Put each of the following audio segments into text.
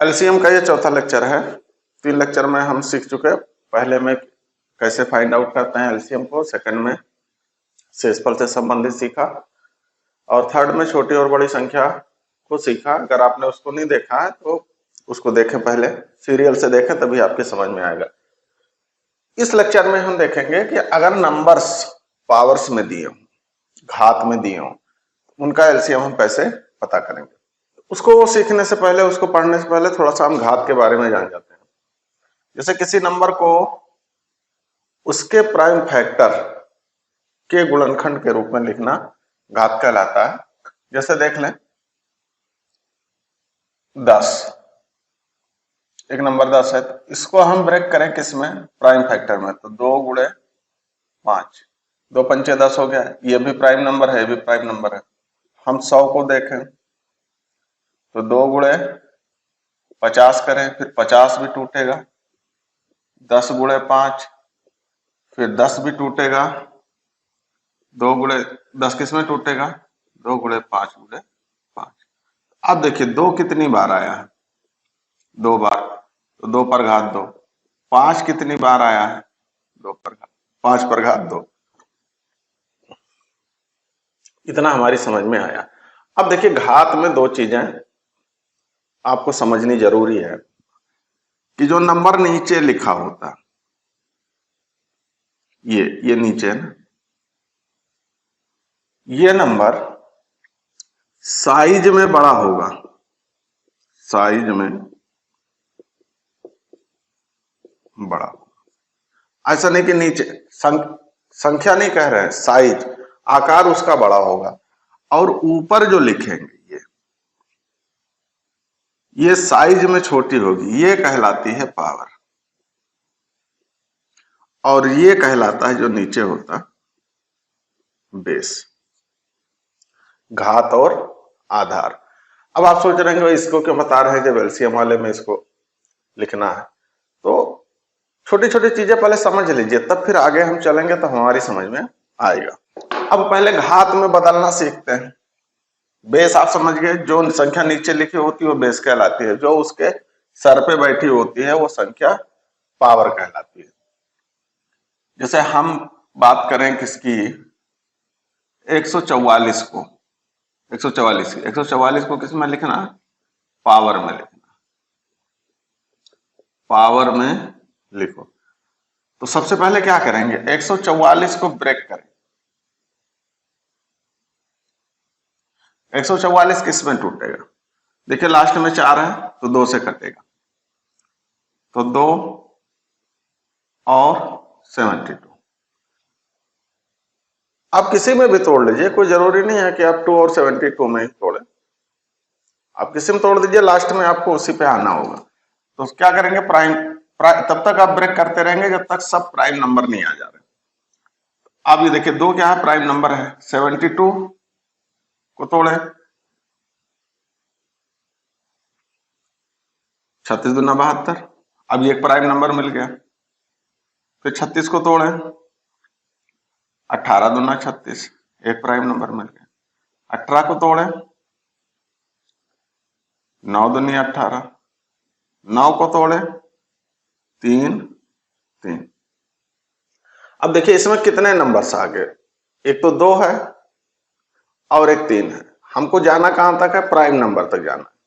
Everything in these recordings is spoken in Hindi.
एलसीएम का ये चौथा लेक्चर है। 3 लेक्चर में हम सीख चुके हैं। पहले में कैसे फाइंड आउट करते हैं एलसीएम को, सेकंड में शेषफल से संबंधित सीखा, और थर्ड में छोटी और बड़ी संख्या को सीखा। अगर आपने उसको नहीं देखा है तो उसको देखें, पहले सीरियल से देखें, तभी आपके समझ में आएगा। इस लेक्चर में हम देखेंगे कि अगर नंबर्स पावर्स में दिए हों, घात में दिए हों, उनका एलसीएम हम कैसे पता करेंगे। उसको सीखने से पहले, उसको पढ़ने से पहले थोड़ा सा हम घात के बारे में जान जाते हैं। जैसे किसी नंबर को उसके प्राइम फैक्टर के गुणनखंड के रूप में लिखना घात कहलाता है। जैसे देख लें 10, एक नंबर 10 है, तो इसको हम ब्रेक करें किसमें, प्राइम फैक्टर में, तो 2 गुणे 5, 2 पंचे 10 हो गया। ये भी प्राइम नंबर है, ये भी प्राइम नंबर है। हम 100 को देखें तो 2 गुणे 50 करें, फिर 50 भी टूटेगा। 10 गुणे 5, फिर 10 भी टूटेगा। 2 गुणे 10 किस में टूटेगा, 2 गुणे 5 गुणे 5। अब देखिए 2 कितनी बार आया है, 2 बार, तो 2 पर घात 2। 5 कितनी बार आया है, 2 पर घात 5 पर घात 2। इतना हमारी समझ में आया। अब देखिए घात में 2 चीजें आपको समझनी जरूरी है कि जो नंबर नीचे लिखा होता, ये नीचे है ना, ये नंबर साइज में बड़ा होगा, साइज में बड़ा होगा। ऐसा नहीं कि नीचे संख्या नहीं कह रहे हैं, साइज, आकार उसका बड़ा होगा। और ऊपर जो लिखेंगे ये साइज में छोटी होगी, ये कहलाती है पावर। और ये कहलाता है जो नीचे होता बेस, घात और आधार। अब आप सोच रहे हैं इसको क्यों बता रहे हैं, जब एलसीएम वाले में इसको लिखना है। तो छोटी छोटी चीजें पहले समझ लीजिए, तब फिर आगे हम चलेंगे तो हमारी समझ में आएगा। अब पहले घात में बदलना सीखते हैं। बेस आप समझ गए, जो संख्या नीचे लिखी होती है वो बेस कहलाती है, जो उसके सर पे बैठी होती है वो संख्या पावर कहलाती है। जैसे हम बात करें किसकी, 144 को, 144 को किस में लिखना, पावर में लिखना, पावर में लिखो। तो सबसे पहले क्या करेंगे, 144 को ब्रेक करें। 144 किस में टूटेगा, देखिए लास्ट में 4 है तो 2 से कटेगा, तो 2 और 72। आप किसी में भी तोड़ लीजिए, कोई जरूरी नहीं है कि आप 2 और 72 में ही तोड़े, आप किसी में तोड़ दीजिए, लास्ट में आपको उसी पे आना होगा। तो क्या करेंगे, तब तक आप ब्रेक करते रहेंगे जब तक सब प्राइम नंबर नहीं आ जा रहे। अब ये देखिए 2 क्या है, प्राइम नंबर है। 72 को तोड़े, 36 दूना 72, अब ये एक प्राइम नंबर मिल गया। फिर 36 को तोड़े, 18 दूना 36, एक प्राइम नंबर मिल गया। 18 को तोड़े, 9 दूनी 18, 9 को तोड़े, 3 3। अब देखिए इसमें कितने नंबर्स आ गए, एक तो 2 है और एक 3 है। हमको जाना कहां तक है, प्राइम नंबर तक जाना है।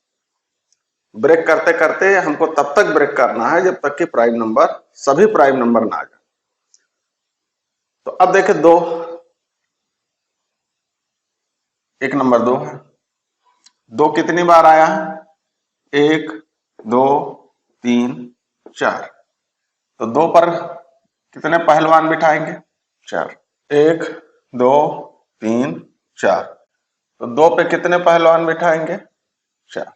ब्रेक करते करते हमको तब तक ब्रेक करना है जब तक कि प्राइम नंबर, सभी प्राइम नंबर ना आ जाए। तो अब देखिए 2, एक नंबर 2 है, 2 कितनी बार आया है, 1 2 3 4। तो 2 पर कितने पहलवान बिठाएंगे, 4, 1 2 3 4। तो 2 पे कितने पहलवान बिठाएंगे, 4।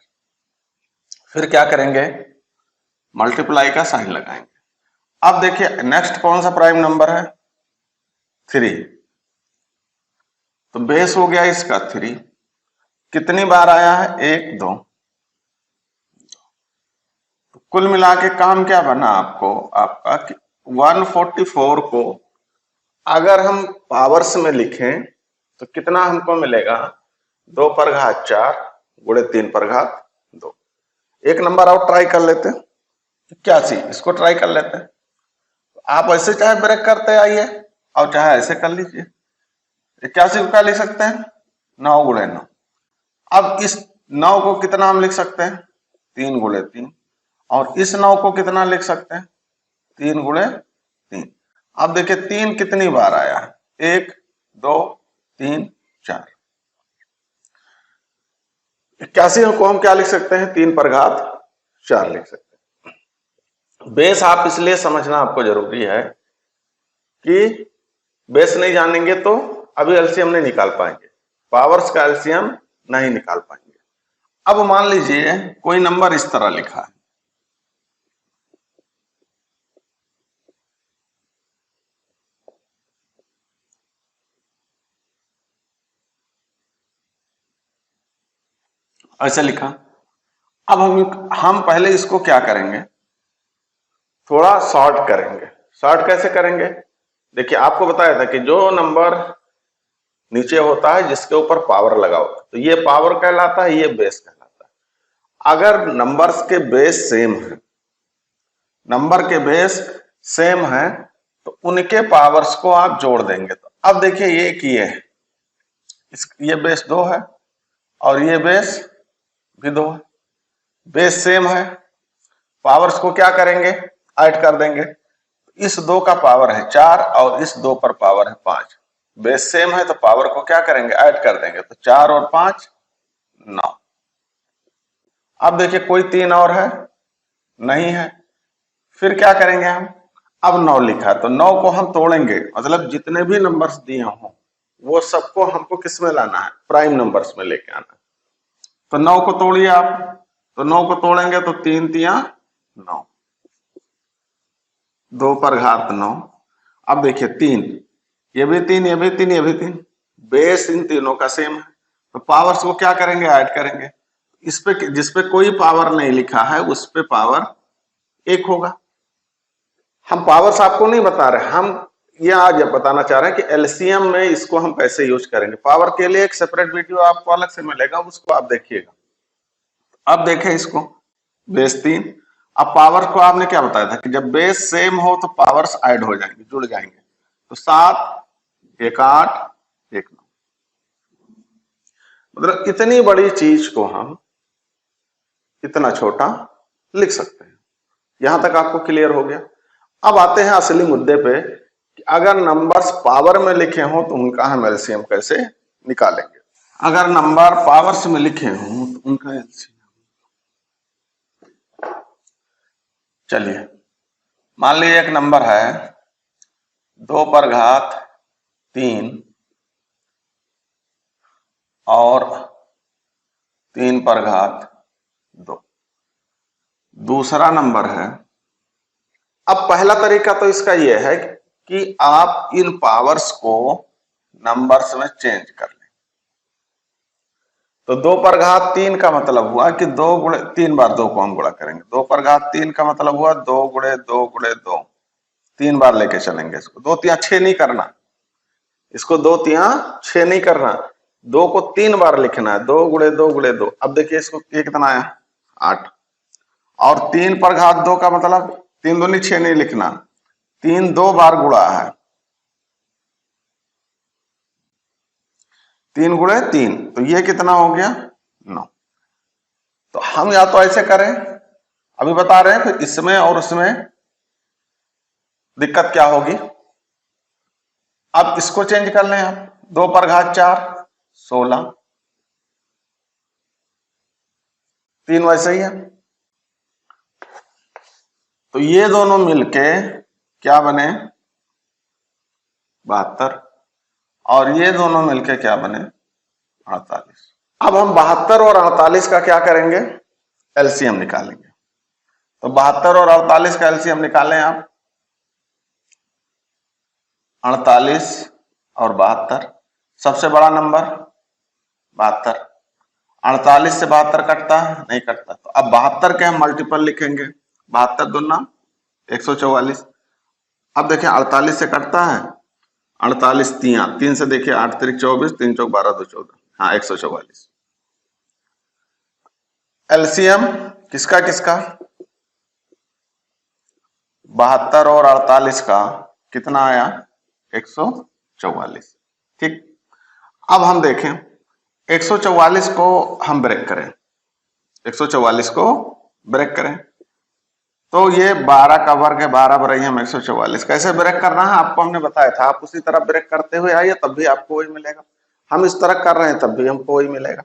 फिर क्या करेंगे, मल्टीप्लाई का साइन लगाएंगे। अब देखिए नेक्स्ट कौन सा प्राइम नंबर है, 3। तो बेस हो गया इसका 3, कितनी बार आया है, 1 2। तो कुल मिला के काम क्या बना आपका कि 144 को अगर हम पावर्स में लिखें तो कितना हमको मिलेगा, 2 पर घात 4 गुणे 3 पर घात 2। एक नंबर और ट्राई कर लेते हैं, 81, इसको ट्राई कर लेते हैं। आप ऐसे चाहे ब्रेक करते आइए और चाहे ऐसे कर लीजिए। 81 को क्या लिख सकते हैं, 9 गुणे 9। अब इस 9 को कितना हम लिख सकते हैं, 3 गुणे 3। और इस 9 को कितना लिख सकते हैं, 3 गुणे 3। अब देखिए 3 कितनी बार आया है, 1 2 3 4। 81 को हम क्या लिख सकते हैं, 3 पर घात 4 लिख सकते हैं। बेस आप इसलिए समझना आपको जरूरी है कि बेस नहीं जानेंगे तो अभी एलसीएम नहीं निकाल पाएंगे, पावर्स का एलसीएम नहीं निकाल पाएंगे। अब मान लीजिए कोई नंबर इस तरह लिखा है, ऐसे लिखा। अब हम पहले इसको क्या करेंगे, थोड़ा शॉर्ट करेंगे। शॉर्ट कैसे करेंगे, देखिए आपको बताया था कि जो नंबर नीचे होता है जिसके ऊपर पावर लगा होता है, तो ये पावर कहलाता है, ये बेस कहलाता है। अगर नंबर्स के बेस सेम है, नंबर के बेस सेम है, तो उनके पावर्स को आप जोड़ देंगे। तो अब देखिए ये कि ये बेस 2 है और ये बेस भी 2 है, बेस सेम है, पावर्स को क्या करेंगे, ऐड कर देंगे। इस 2 का पावर है 4 और इस 2 पर पावर है 5। बेस सेम है तो पावर को क्या करेंगे, ऐड कर देंगे। तो 4 और 5 9। अब देखिए कोई 3 और है, नहीं है, फिर क्या करेंगे हम, अब 9 लिखा है तो 9 को हम तोड़ेंगे, मतलब जितने भी नंबर्स दिए हों वो सबको हमको किस में लाना है, प्राइम नंबर्स में लेके आना है। तो 9 को तोड़िए आप, तो 9 को तोड़ेंगे तो 3 तिया 9, 2 पर घात 9। अब देखिए 3, ये भी 3, ये भी 3, ये भी 3, बेस इन तीनों का सेम है, तो पावर्स को क्या करेंगे, ऐड करेंगे। इस पे जिस पे कोई पावर नहीं लिखा है उस पे पावर 1 होगा। हम पावर्स आपको नहीं बता रहे, हम ये आज बताना चाह रहे हैं कि एलसीएम में इसको हम कैसे यूज करेंगे। पावर के लिए एक सेपरेट वीडियो आपको अलग से मिलेगा, उसको आप देखिएगा। अब देखें इसको, बेस 3। अब पावर को आपने क्या बताया था कि जब बेस सेम हो तो पावर्स ऐड हो जाएंगे, जुड़ जाएंगे। तो 7 1 8 1 9, मतलब इतनी बड़ी चीज को हम इतना छोटा लिख सकते हैं। यहां तक आपको क्लियर हो गया। अब आते हैं असली मुद्दे पे कि अगर नंबर्स पावर में लिखे हों तो उनका हम एलसीएम कैसे निकालेंगे। अगर नंबर पावर्स में लिखे हों तो उनका एलसीएम, चलिए मान लीजिए एक नंबर है 2 पर घात 3 और 3 पर घात 2। दूसरा नंबर है, अब पहला तरीका तो इसका यह है कि आप इन पावर्स को नंबर्स में चेंज कर लें। तो 2 पर घात 3 का मतलब हुआ कि 2 गुणे 3 बार 2 को हम गुणा करेंगे। 2 पर घात 3 का मतलब हुआ 2 गुणे 2 गुणे 2, 3 बार लेके चलेंगे इसको। 2 तिया 6 नहीं करना, इसको 2 तिया 6 नहीं करना, 2 को 3 बार लिखना है, 2 गुणे 2 गुणे 2। अब देखिए इसको ये कितना आया, 8। और 3 पर घात 2 का मतलब 3 दूनी 6 नहीं लिखना, 3 2 बार गुणा है, 3 गुणे 3, तो ये कितना हो गया 9। तो हम या तो ऐसे करें, अभी बता रहे हैं, फिर इसमें और उसमें दिक्कत क्या होगी। अब इसको चेंज कर लें आप, 2 पर घात 4 16, 3 वैसे ही है। तो ये दोनों मिलके क्या बने 72, और ये दोनों मिलके क्या बने 48। अब हम 72 और 48 का क्या करेंगे, एलसीएम निकालेंगे। तो 72 और 48 का एलसीएम निकालें आप, 48 और 72, सबसे बड़ा नंबर 72। 48 से 72 कटता है, नहीं कटता। तो अब 72 के हम मल्टीपल लिखेंगे, 72 दूना 144। अब देखिए 48 से कटता है, 48 तिया 3 से देखिए 8 3 24, 3 चौक 12 2 14, हाँ 144। एलसीएम किसका किसका 72 और 48 का कितना आया 144। ठीक, अब हम देखें 144 को हम ब्रेक करें, 144 को ब्रेक करें तो ये 12 का वर्ग है, 12 बराई हम 144। कैसे ब्रेक करना है आपको हमने बताया था, आप उसी तरह ब्रेक करते हुए आइए तब भी आपको वही मिलेगा। हम इस तरह कर रहे हैं तब भी हमको वही मिलेगा।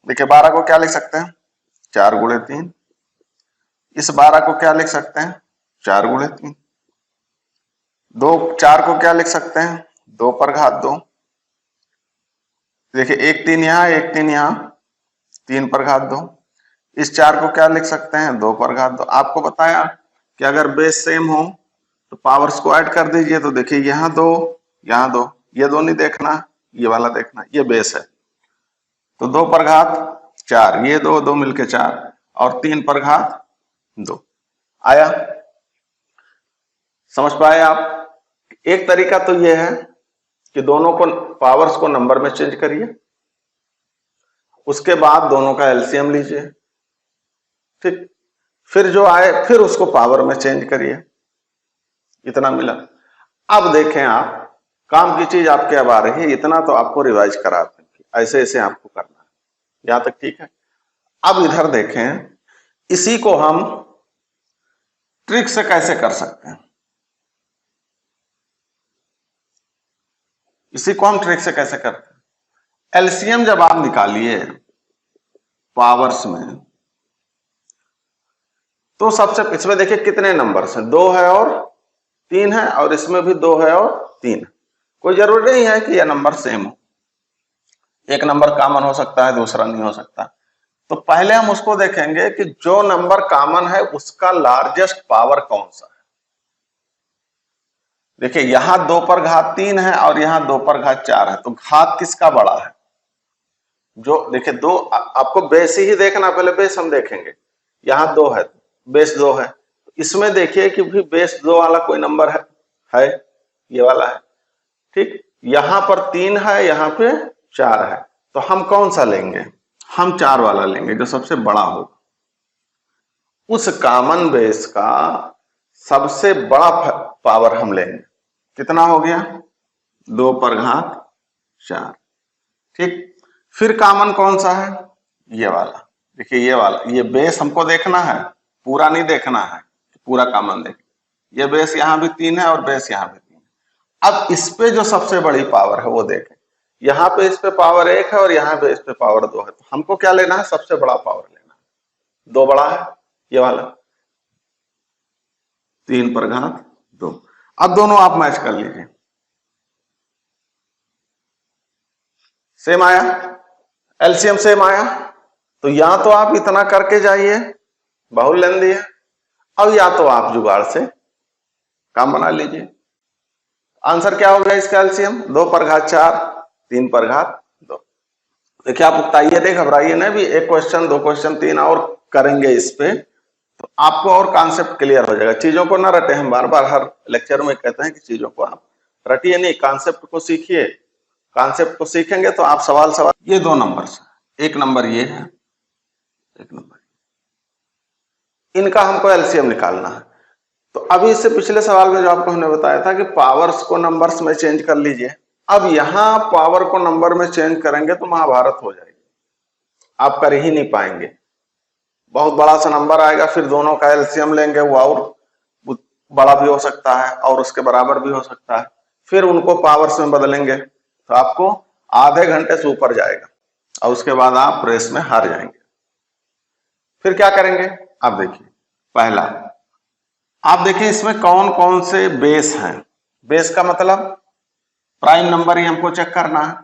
देखिए 12 को क्या लिख सकते हैं 4 गुणे 3, इस 12 को क्या लिख सकते हैं 4 गुणे 3, 4 को क्या लिख सकते हैं 2 पर घात 2। देखिए 1 3 यहाँ, 1 3 यहाँ, 3 पर घात 2। इस 4 को क्या लिख सकते हैं 2 पर घात 2। आपको बताया कि अगर बेस सेम हो तो पावर्स को ऐड कर दीजिए। तो देखिए यहाँ 2 यहाँ 2, ये 2 नहीं देखना, ये वाला देखना, ये बेस है तो 2 पर घात 4, ये 2 2 मिलके 4 और 3 पर घात 2 आया। समझ पाए आप? एक तरीका तो ये है कि दोनों को पावर्स को नंबर में चेंज करिए, उसके बाद दोनों का एलसीएम लीजिए, ठीक, फिर जो आए फिर उसको पावर में चेंज करिए, इतना मिला। अब देखें आप काम की चीज आपके अब आ रही है, इतना तो आपको रिवाइज करा दें, ऐसे ऐसे आपको करना है, यहां तक ठीक है। अब इधर देखें इसी को हम ट्रिक से कैसे कर सकते हैं, इसी को हम ट्रिक से कैसे करते हैं। एलसीएम जब आप निकालिए पावर्स में तो सबसे इसमें देखिए कितने नंबर्स हैं, 2 है और 3 है, और इसमें भी 2 है और 3 है। कोई जरूरी नहीं है कि यह नंबर सेम हो, एक नंबर कॉमन हो सकता है दूसरा नहीं हो सकता। तो पहले हम उसको देखेंगे कि जो नंबर कॉमन है उसका लार्जेस्ट पावर कौन सा है। देखिए यहां 2 पर घात 3 है और यहां 2 पर घात 4 है, तो घात किसका बड़ा है। जो देखिए 2 आपको बेस ही देखना, पहले बेस हम देखेंगे। यहां 2 है, बेस 2 है, इसमें देखिए कि भी बेस 2 वाला कोई नंबर है ये वाला है, ठीक। यहां पर 3 है, यहां पे 4 है, तो हम कौन सा लेंगे, हम 4 वाला लेंगे जो सबसे बड़ा होगा। उस कॉमन बेस का सबसे बड़ा पावर हम लेंगे, कितना हो गया 2 पर घात 4, ठीक। फिर कॉमन कौन सा है ये वाला, देखिए ये वाला, ये बेस हमको देखना है, पूरा नहीं देखना है, पूरा कॉमन देखिए। ये बेस यहां भी 3 है और बेस यहां भी 3 है। अब इस पे जो सबसे बड़ी पावर है वो देखें, यहां पे इस पे पावर 1 है और यहां पे इस पे पावर 2 है, तो हमको क्या लेना है सबसे बड़ा पावर लेना है। 2 बड़ा है ये वाला, 3 पर घात 2। अब दोनों आप मैच कर लीजिए, सेम आया, एलसीएम सेम आया, तो या तो आप इतना करके जाइए बहुत लेंदी है, और या तो आप जुगाड़ से काम बना लीजिए। आंसर क्या होगा इसका एलसीएम 2 पर घात 4 3 पर घात 2। देखिए आप उताइए नहीं, घबराइए नहीं, भी 1 क्वेश्चन 2 क्वेश्चन 3 और करेंगे इस पे, तो आपको और कॉन्सेप्ट क्लियर हो जाएगा। चीजों को ना रटे, हम बार बार हर लेक्चर में कहते हैं कि चीजों को आप रटिए नहीं, कॉन्सेप्ट को सीखिए। कॉन्सेप्ट को सीखेंगे तो आप सवाल ये 2 नंबर है, एक नंबर ये है, एक नंबर, इनका हमको एलसीएम निकालना है। तो अभी इससे पिछले सवाल में जो आपको हमने बताया था कि पावर्स को नंबर्स में चेंज कर लीजिए, अब यहां पावर को नंबर में चेंज करेंगे तो महाभारत हो जाएगी, आप कर ही नहीं पाएंगे। बहुत बड़ा सा नंबर आएगा, फिर दोनों का एलसीएम लेंगे, वो और बड़ा भी हो सकता है और उसके बराबर भी हो सकता है, फिर उनको पावर्स में बदलेंगे तो आपको आधे घंटे से ऊपर जाएगा और उसके बाद आप रेस में हार जाएंगे। फिर क्या करेंगे आप देखिए, पहला आप देखिए इसमें कौन कौन से बेस हैं। बेस का मतलब प्राइम नंबर ही हमको चेक करना है।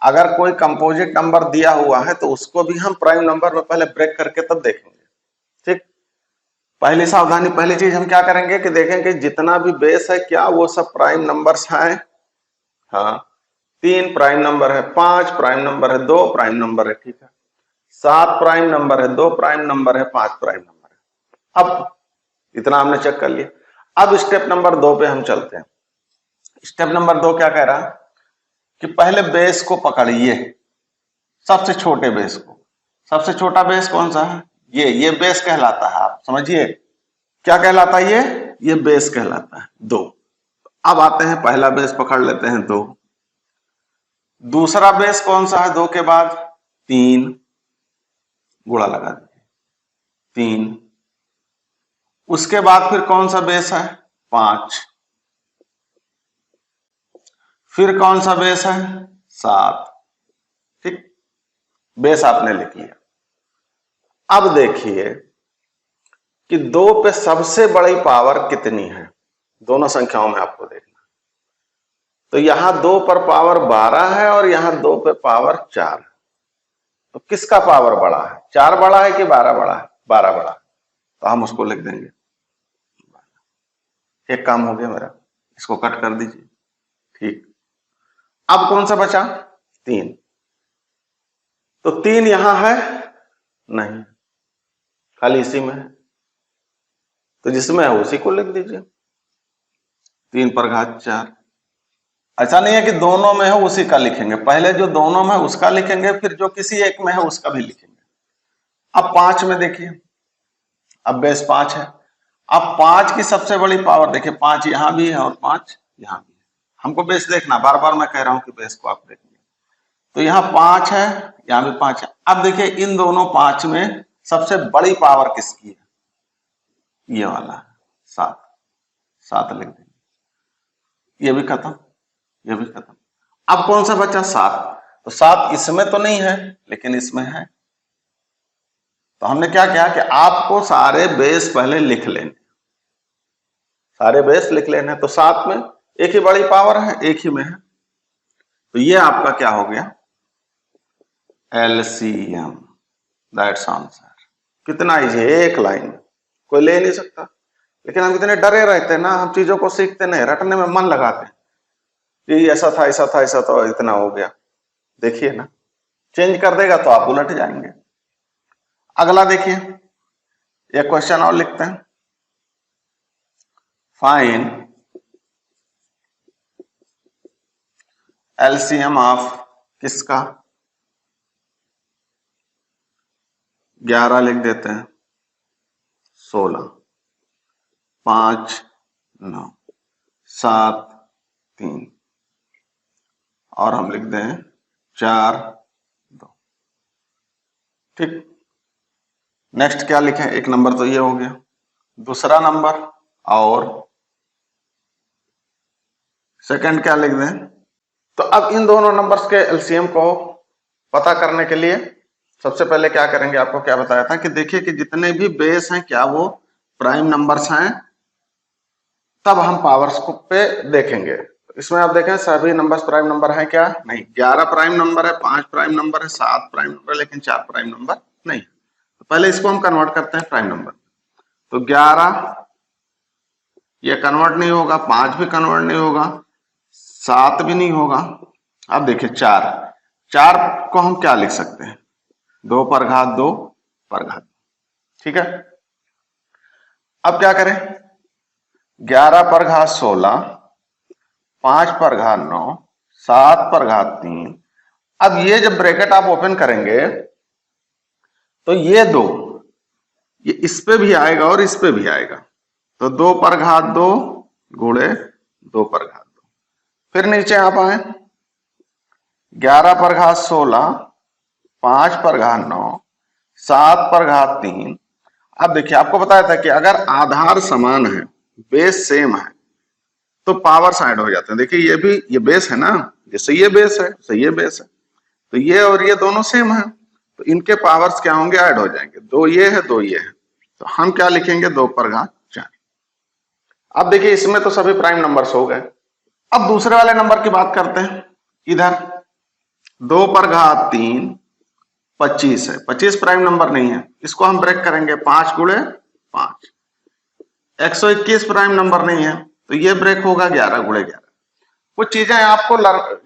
अगर कोई कंपोजिट नंबर दिया हुआ है तो उसको भी हम प्राइम नंबर में पहले ब्रेक करके तब देखेंगे, ठीक। पहली सावधानी, पहली चीज हम क्या करेंगे कि देखेंगे जितना भी बेस है क्या वो सब प्राइम नंबर्स हैं। हाँ 3 प्राइम नंबर है, 5 प्राइम नंबर है, 2 प्राइम नंबर है, ठीक है, 7 प्राइम नंबर है, 2 प्राइम नंबर है, 5 प्राइम नंबर है। अब इतना हमने चेक कर लिया। अब स्टेप नंबर 2 पे हम चलते हैं। स्टेप नंबर 2 क्या कह रहा कि पहले बेस को पकड़िए, सबसे छोटे बेस को। सबसे छोटा बेस कौन सा है ये बेस कहलाता है, आप समझिए क्या कहलाता है, ये बेस कहलाता है 2। अब आते हैं पहला बेस पकड़ लेते हैं 2, दूसरा बेस कौन सा है 2 के बाद 3, गुणा लगा दीजिए 3, उसके बाद फिर कौन सा बेस है 5, फिर कौन सा बेस है 7। ठीक, बेस आपने लिख लिया। अब देखिए कि 2 पे सबसे बड़ी पावर कितनी है, दोनों संख्याओं में आपको देखना। तो यहां 2 पर पावर 12 है और यहां 2 पे पावर 4 है, तो किसका पावर बड़ा है, 4 बड़ा है कि 12 बड़ा है, 12 बड़ा है, तो हम उसको लिख देंगे। एक काम हो गया मेरा, इसको कट कर दीजिए। ठीक, अब कौन सा बचा 3, तो 3 यहां है नहीं, खाली इसी में है, तो जिसमें है उसी को लिख दीजिए 3 पर घात 4। ऐसा नहीं है कि दोनों में है उसी का लिखेंगे, पहले जो दोनों में है उसका लिखेंगे, फिर जो किसी एक में है उसका भी लिखेंगे। अब 5 में देखिए, अब बेस 5 है, अब 5 की सबसे बड़ी पावर देखिए, 5 यहां भी है और 5 यहां भी है, हमको बेस देखना, बार बार मैं कह रहा हूं कि बेस को आप देखिए। तो यहां 5 है, यहां भी 5 है। अब देखिए इन दोनों 5 में सबसे बड़ी पावर किसकी है, ये वाला है 7, 7 लिख देंगे, ये भी खत्म, ये भी खत्म। अब कौन सा बचा 7, तो 7 इसमें तो नहीं है लेकिन इसमें है, तो हमने क्या किया कि आपको सारे बेस पहले लिख लेने, सारे बेस लिख लेने। तो 7 में एक ही बड़ी पावर है, एक ही में है, तो ये आपका क्या हो गया LCM, दैट्स आंसर। कितना इजी है, एक लाइन में कोई ले नहीं सकता, लेकिन हम इतने डरे रहते हैं ना, हम चीजों को सीखते नहीं, रटने में मन लगाते हैं कि ऐसा था ऐसा था ऐसा था, इतना हो गया। देखिए ना, चेंज कर देगा तो आप उलट जाएंगे। अगला देखिए, एक क्वेश्चन और लिखते हैं, फाइंड LCM ऑफ किसका, 11 लिख देते हैं, 16, 5 9 7 3, और हम लिख दें 4 2। ठीक, नेक्स्ट क्या लिखें, एक नंबर तो ये हो गया, दूसरा नंबर और सेकंड क्या लिख दें। तो अब इन दोनों नंबर्स के एलसीएम को पता करने के लिए सबसे पहले क्या करेंगे, आपको क्या बताया था कि देखिए कि जितने भी बेस हैं क्या वो प्राइम नंबर्स हैं, तब हम पावर्स को पे देखेंगे। इसमें आप देखें सभी नंबर्स प्राइम नंबर हैं क्या, नहीं, 11 प्राइम नंबर है, 5 प्राइम नंबर है, 7 प्राइम नंबर है, लेकिन 4 प्राइम नंबर नहीं। तो पहले इसको हम कन्वर्ट करते हैं प्राइम नंबर। तो 11 ये कन्वर्ट नहीं होगा, 5 भी कन्वर्ट नहीं होगा, 7 भी नहीं होगा। अब देखिए 4 को हम क्या लिख सकते हैं, 2 पर घात 2 पर घात, ठीक है। अब क्या करें, 11 पर घात 16, 5 पर घात 9, 7 पर घात 3। अब ये जब ब्रैकेट आप ओपन करेंगे तो ये 2 ये इस पे भी आएगा और इस पे भी आएगा, तो 2 पर घात 2 गुणे 2 पर घात 2। फिर नीचे आप आए, 11 पर घात 16, 5 पर घात 9, 7 पर घात 3। अब देखिए आपको बताया था कि अगर आधार समान है, बेस सेम है, तो पावर ऐड हो जाते हैं। देखिए ये बेस है ना, जैसे ये बेस है सही, ये बेस है, तो ये और ये दोनों सेम है, तो इनके पावर्स क्या होंगे, ऐड हो जाएंगे। 2 ये है 2 ये है, तो हम क्या लिखेंगे 2 पर घात 4। अब देखिए इसमें तो सभी प्राइम नंबर्स हो गए। अब दूसरे वाले नंबर की बात करते हैं, इधर 2 पर घात 3 25 है, 25 प्राइम नंबर नहीं है, इसको हम ब्रेक करेंगे 5 गुणे 5। 121 प्राइम नंबर नहीं है, तो ये ब्रेक होगा 11 गुणे 11। कुछ चीजें आपको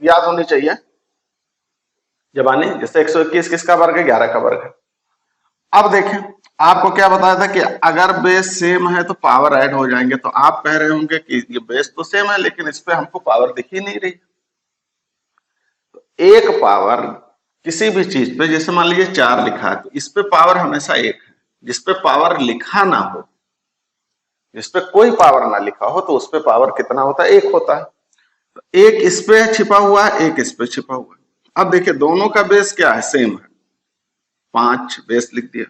याद होनी चाहिए जब आने, जैसे 121 किसका वर्ग है, 11 का वर्ग है। अब देखें आपको क्या बताया था कि अगर बेस सेम है तो पावर ऐड हो जाएंगे, तो आप कह रहे होंगे कि ये बेस तो सेम है लेकिन इस पे हमको पावर दिख ही नहीं रही। तो एक पावर किसी भी चीज पे, जैसे मान लीजिए 4 लिखा है, तो इस पे पावर हमेशा 1 है, जिसपे पावर लिखा ना हो, जिसपे कोई पावर ना लिखा हो, तो उस पे पावर कितना होता है? 1 होता है। तो एक इस पे छिपा हुआ है, एक इस पे छिपा हुआ है। अब देखिए दोनों का बेस क्या है? सेम है, 5 बेस लिख दिया।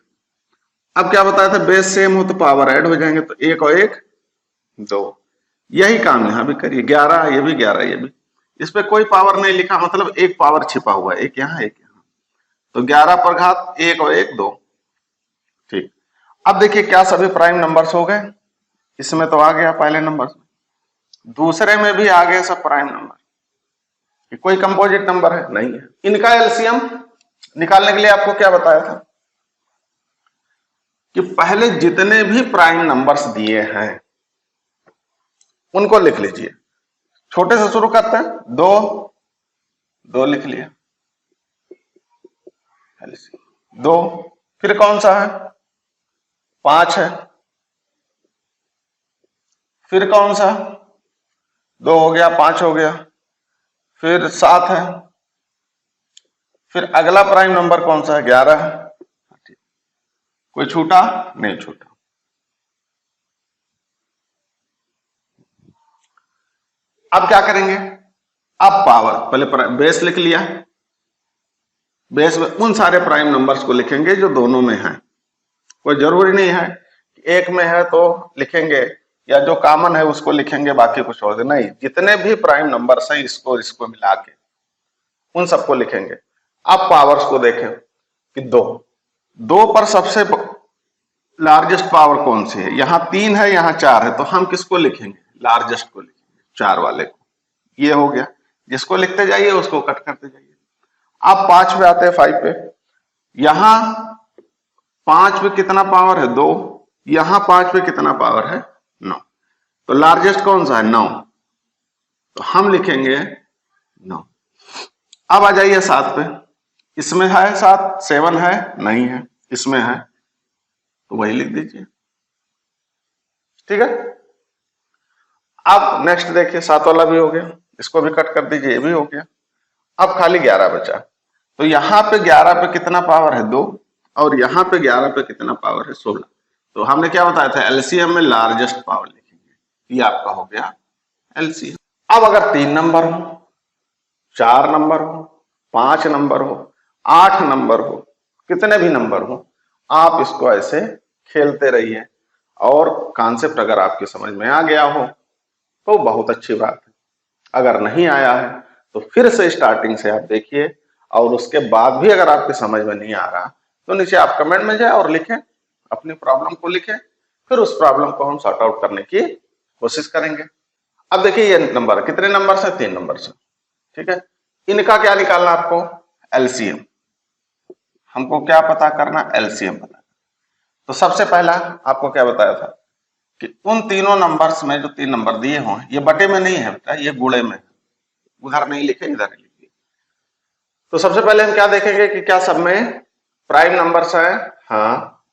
अब क्या बताया था? बेस सेम हो तो पावर ऐड हो जाएंगे, तो 1 और 1 2। यही काम यहां भी करिए, 11 ये भी 11 ये भी। इस पे कोई पावर नहीं लिखा, मतलब एक पावर छिपा हुआ है, एक यहां एक यहां। तो 11 पर घात 1 और 1 2। ठीक। अब देखिए क्या सभी प्राइम नंबर्स हो गए? इसमें तो आ गया पहले नंबर, दूसरे में भी आ गए सब प्राइम नंबर। कोई कंपोजिट नंबर है? नहीं है। इनका एलसीएम निकालने के लिए आपको क्या बताया था कि पहले जितने भी प्राइम नंबर्स दिए हैं उनको लिख लीजिए। छोटे से शुरू करते हैं, 2 2 लिख लिया, 2। फिर कौन सा है? 5 है। फिर कौन सा? 2 हो गया, 5 हो गया। फिर 7 है। फिर अगला प्राइम नंबर कौन सा है? 11 है। कोई छूटा? नहीं छूटा। अब क्या करेंगे? अब पावर, पहले बेस लिख लिया, बेस में उन सारे प्राइम नंबर्स को लिखेंगे जो दोनों में हैं। कोई जरूरी नहीं है कि एक में है तो लिखेंगे, या जो कॉमन है उसको लिखेंगे बाकी कुछ और नहीं। जितने भी प्राइम नंबर्स हैं इसको इसको मिला के उन सबको लिखेंगे। अब पावर्स को देखें कि 2 2 पर सबसे लार्जेस्ट पावर कौन सी है? यहां 3 है, यहां 4 है, तो हम किसको लिखेंगे? लार्जेस्ट को लिखेंगे, 4 वाले को। ये हो गया। जिसको लिखते जाइए उसको कट करते जाइए। अब 5 पे आते हैं, 5 पे। यहां 5 पे कितना पावर है? 2। यहां 5 पे कितना पावर है? 9। तो लार्जेस्ट कौन सा है? 9। तो हम लिखेंगे 9। अब आ जाइए 7 पे। इसमें है 7, 7 है? नहीं है। इसमें है तो वही लिख दीजिए। ठीक है। अब नेक्स्ट देखिए, 7 वाला भी हो गया, इसको भी कट कर दीजिए, ये भी हो गया। अब खाली 11 बचा। तो यहां पे 11 पे कितना पावर है? 2। और यहां पे 11 पे कितना पावर है? 16। तो हमने क्या बताया था? एलसीएम में लार्जेस्ट पावर लिखेंगे। ये आपका हो गया एलसीएम। अब अगर 3 नंबर हो, 4 नंबर हो, 5 नंबर हो, 8 नंबर हो, कितने भी नंबर हो, आप इसको ऐसे खेलते रहिए। और कॉन्सेप्ट अगर आपकी समझ में आ गया हो तो बहुत अच्छी बात है। अगर नहीं आया है तो फिर से स्टार्टिंग से आप देखिए, और उसके बाद भी अगर आपके समझ में नहीं आ रहा तो नीचे आप कमेंट में जाए और लिखें, अपनी प्रॉब्लम को लिखें। फिर उस प्रॉब्लम को हम सॉर्ट आउट करने की कोशिश करेंगे। अब देखिए ये नंबर कितने नंबर से? 3 नंबर से। ठीक है। इनका क्या निकालना आपको? एलसीएम। हमको क्या पता करना? एलसीएम पता। तो सबसे पहला आपको क्या बताया था कि उन तीनों नंबर्स में जो 3 नंबर दिए हों, ये बटे में नहीं है बेटा, ये गुणे में। उधर नहीं लिखे, इधर लिखिए। तो सबसे पहले हम क्या देखेंगे कि क्या सब में प्राइम नंबर्स है? हाँ,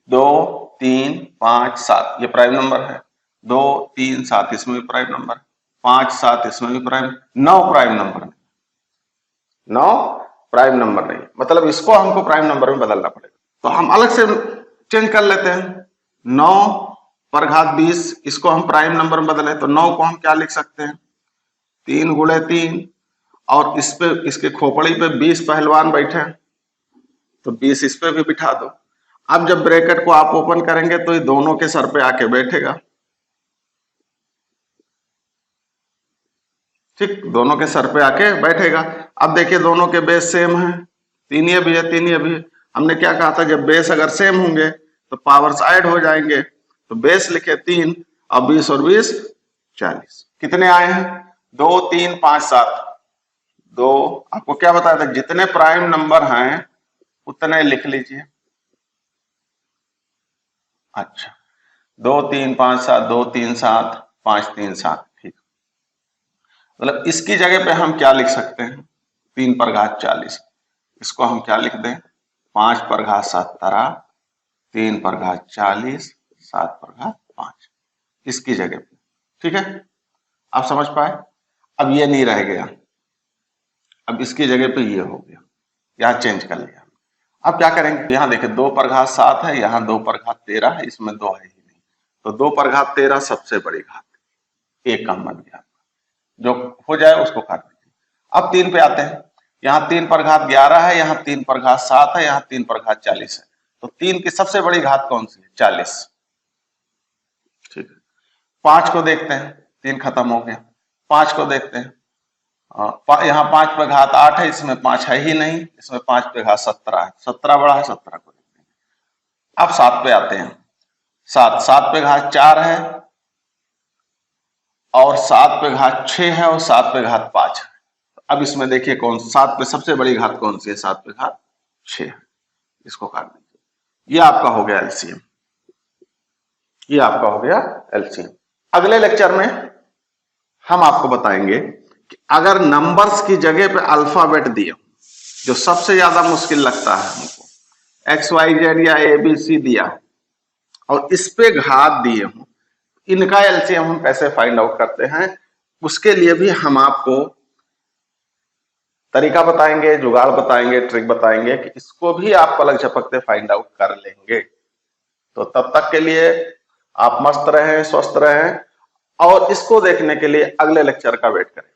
2 3 5 7 ये प्राइम नंबर है। 2 3 7 इसमें भी प्राइम नंबर, 5 7 इसमें भी prime, 9 prime number, 9 prime number नहीं, मतलब इसको हमको प्राइम नंबर में बदलना पड़ेगा। तो हम अलग से चेंज कर लेते हैं। 9 पर घात 20, इसको हम प्राइम नंबर में बदले तो 9 को हम क्या लिख सकते हैं? 3 गुणे 3। और इस पे, इसके खोपड़ी पे 20 पहलवान बैठे हैं, तो 20 इस पे भी बिठा दो। अब जब ब्रैकेट को आप ओपन करेंगे तो ये दोनों के सर पे आके बैठेगा। ठीक, दोनों के सर पे आके बैठेगा। अब देखिए दोनों के बेस सेम है, 3 ये भी है 3 ये भी है। हमने क्या कहा था? जब बेस अगर सेम होंगे तो पावर्स ऐड हो जाएंगे। तो बेस लिखे 3 और 20 और 20 40। कितने आए हैं? 2 3 5 7। 2 आपको क्या बताया था? जितने प्राइम नंबर हैं उतने लिख लीजिए। अच्छा, 2 3 5 7, 2 3 7, 5 3 7। ठीक, मतलब इसकी जगह पे हम क्या लिख सकते हैं? 3 पर घात 40। इसको हम क्या लिख दें? 5 पर घात 17, 3 पर घात 40, 7 पर घात 5, इसकी जगह पे। ठीक है, आप समझ पाए? अब ये नहीं रह गया, अब इसकी जगह पे ये हो गया, यहां चेंज कर लिया। अब क्या करेंगे, यहाँ देखिए 2 पर घात 7 है, यहाँ 2 पर घात 13 है, इसमें 2 है ही नहीं, तो 2 पर घात 13 सबसे बड़ी घात, एक काम बन गया, जो हो जाए उसको काट दीजिए। अब 3 पे आते हैं, यहाँ 3 पर घात 11 है, यहाँ 3 पर घात 7 है, यहाँ 3 पर घात 40 है, तो 3 की सबसे बड़ी घात कौन सी है, 40। ठीक है, 5 को देखते हैं, 3 खत्म हो गया, 5 को देखते हैं, यहाँ 5 पे घात 8 है, इसमें 5 है ही नहीं, इसमें 5 पे घात 17 है, 17 बड़ा है, 17 को देखते हैं। अब 7 पे आते हैं, 7 पे घात 4 है, और 7 पे घात 6 है, और 7 पे घात 5 है। अब इसमें देखिए कौन 7 पे सबसे बड़ी घात कौन सी है, 7 पे घात 6 है, इसको काट दीजिए। ये आपका हो गया एलसीएम, ये आपका हो गया एलसीएम। अगले लेक्चर में हम आपको बताएंगे कि अगर नंबर्स की जगह पे अल्फाबेट दिए, जो सबसे ज्यादा मुश्किल लगता है हमको, XYZ या ABC दिया और इस पे घात दिए हों, इनका एलसीएम हम कैसे फाइंड आउट करते हैं, उसके लिए भी हम आपको तरीका बताएंगे, जुगाड़ बताएंगे, ट्रिक बताएंगे कि इसको भी आप पलक झपकते फाइंड आउट कर लेंगे। तो तब तक के लिए आप मस्त रहें, स्वस्थ रहें, और इसको देखने के लिए अगले लेक्चर का वेट करें।